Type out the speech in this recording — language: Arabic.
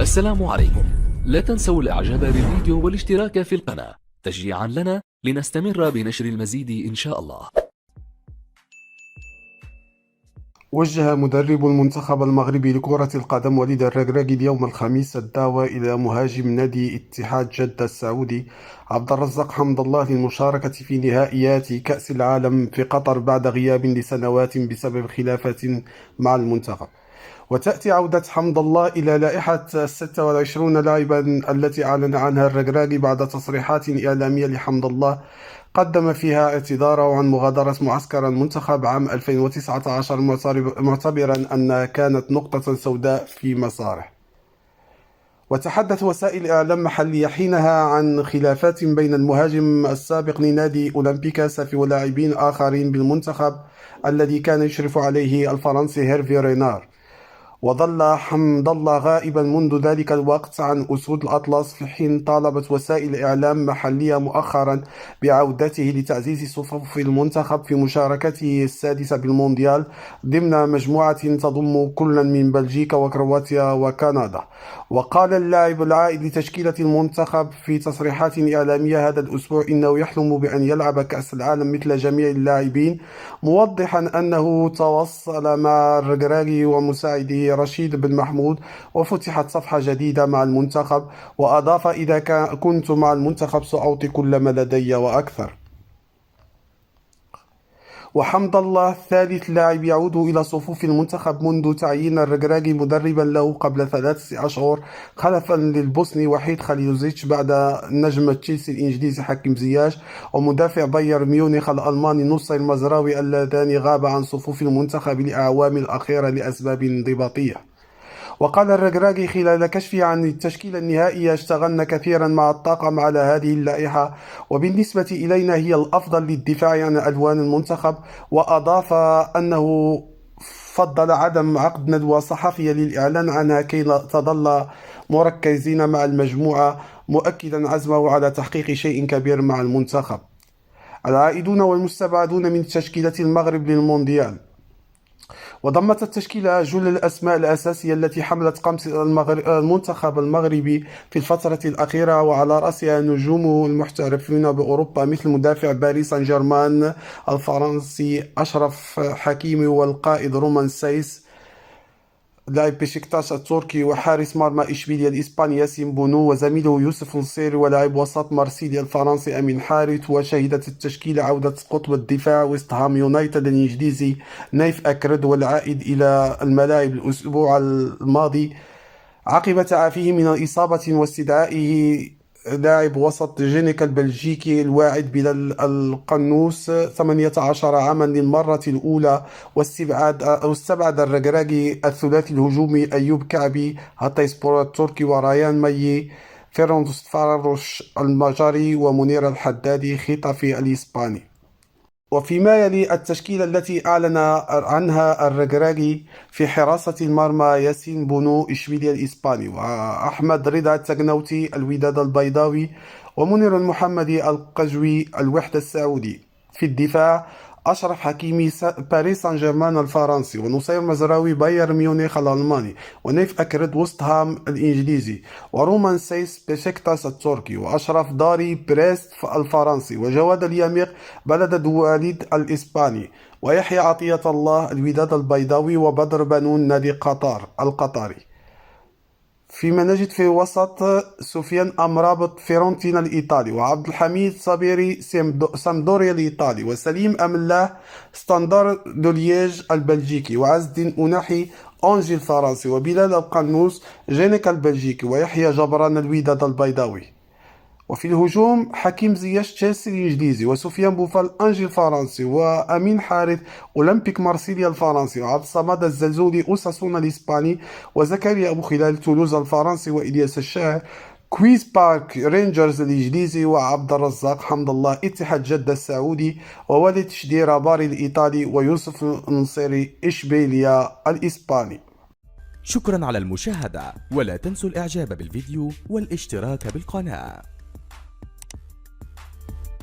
السلام عليكم. لا تنسوا الاعجاب بالفيديو والاشتراك في القناة تشجيعا لنا لنستمر بنشر المزيد إن شاء الله. وجه مدرب المنتخب المغربي لكرة القدم وليد الركراكي اليوم الخميس الدعوة إلى مهاجم نادي اتحاد جدة السعودي عبد الرزاق حمد الله للمشاركة في نهائيات كأس العالم في قطر بعد غياب لسنوات بسبب خلافات مع المنتخب. وتأتي عودة حمد الله إلى لائحة 26 لاعبا التي أعلن عنها الركراكي بعد تصريحات إعلامية لحمد الله قدم فيها اعتذاره عن مغادرة معسكر المنتخب عام 2019 معتبرا أنها كانت نقطة سوداء في مساره. وتحدث وسائل إعلام محلية حينها عن خلافات بين المهاجم السابق لنادي أولمبيكا ولاعبين آخرين بالمنتخب الذي كان يشرف عليه الفرنسي هيرفي رينار. وظل حمد الله غائبا منذ ذلك الوقت عن أسود الأطلس، في حين طالبت وسائل إعلام محلية مؤخرا بعودته لتعزيز صفوف المنتخب في مشاركته السادسة بالمونديال ضمن مجموعة تضم كلا من بلجيكا وكرواتيا وكندا. وقال اللاعب العائد لتشكيلة المنتخب في تصريحات إعلامية هذا الأسبوع إنه يحلم بأن يلعب كأس العالم مثل جميع اللاعبين، موضحا أنه تواصل مع الركراكي ومساعده رشيد بن محمود وفتحت صفحة جديدة مع المنتخب. وأضاف: إذا كنت مع المنتخب سأعطي كل ما لدي وأكثر. وحمد الله ثالث لاعب يعود إلى صفوف المنتخب منذ تعيين الركراكي مدربا له قبل 3 أشهر خلفا للبوسني وحيد خليلوزيتش بعد نجم تشيلسي الإنجليزي حكيم زياش ومدافع بايرن ميونخ الألماني نصير المزراوي اللذان غاب عن صفوف المنتخب الأعوام الأخيرة لأسباب انضباطية. وقال الركراكي خلال كشفه عن التشكيلة النهائية: اشتغلنا كثيرا مع الطاقم على هذه اللائحة، وبالنسبة إلينا هي الأفضل للدفاع عن ألوان المنتخب. وأضاف أنه فضل عدم عقد ندوة صحفية للإعلان عنها كي تظل مركزين مع المجموعة، مؤكدا عزمه على تحقيق شيء كبير مع المنتخب. العائدون والمستبعدون من تشكيلة المغرب للمونديال. وضمت التشكيلة جل الأسماء الأساسية التي حملت قمص المنتخب المغربي في الفترة الأخيرة، وعلى رأسها نجومه المحترفين بأوروبا مثل مدافع باريس سان جيرمان الفرنسي أشرف حكيمي والقائد رومان سايس لاعب بشكتاش التركي، وحارس مرمى إشبيليا الإسباني ياسين بونو، وزميله يوسف نصيري، ولاعب وسط مارسيليا الفرنسي أمين حارث. وشهدت التشكيلة عودة قطب الدفاع ويست هام يونايتد الإنجليزي نايف أكرد والعائد إلى الملاعب الأسبوع الماضي عقب تعافيه من الإصابة واستدعائه لاعب وسط جينيكا البلجيكي الواعد بلال القنوس 18 عاما للمرة الأولى. واستبعد الركراكي الثلاثي الهجومي أيوب كعبي هاتاي سبور التركي وريان مايي فيرندوس فاروش المجري ومنير الحدادي خطافي الإسباني. وفيما يلي التشكيلة التي أعلن عنها الركراكي: في حراسة المرمى ياسين بونو إشبيليا الإسباني، وأحمد رضا التقنوتي الوداد البيضاوي، ومنير المحمدي القجوي الوحدة السعودي. في الدفاع أشرف حكيمي باريس سان جيرمان الفرنسي، ونصير مزراوي بايرن ميونخ الألماني، ونيف أكرد وست هام الإنجليزي، ورومان سايس بشكتاش التركي، وأشرف داري بريست الفرنسي، وجواد اليميق بلد دواليد الإسباني، ويحيى عطية الله الوداد البيضاوي، وبدر بنون نادي قطر القطري. فيما نجد في وسط سفيان أمرابط فيرونتينا الإيطالي، وعبد الحميد صبيري سامدوريا الإيطالي، وسليم أملاه ستاندار دو لييج البلجيكي، وعز الدين أناحي أنجي الفرنسي، وبلال القنوس جينيكا البلجيكي، ويحيى جبران الوداد البيضاوي. وفي الهجوم حكيم زياش تشيلسي الإنجليزي، وسفيان بوفال أنجي الفرنسي، وأمين حارث أولمبيك مارسيليا الفرنسي، وعبد الصمد الزلزولي أوساسونا الإسباني، وزكريا أبو خلال تولوز الفرنسي، وإلياس الشاعر كويز بارك رينجرز الإنجليزي، وعبد الرزاق حمد الله اتحاد جدة السعودي، ووليد شديرة باري الإيطالي، ويوسف النصيري إشبيليا الإسباني. شكرا على المشاهدة، ولا تنسوا الإعجاب بالفيديو والاشتراك بالقناة.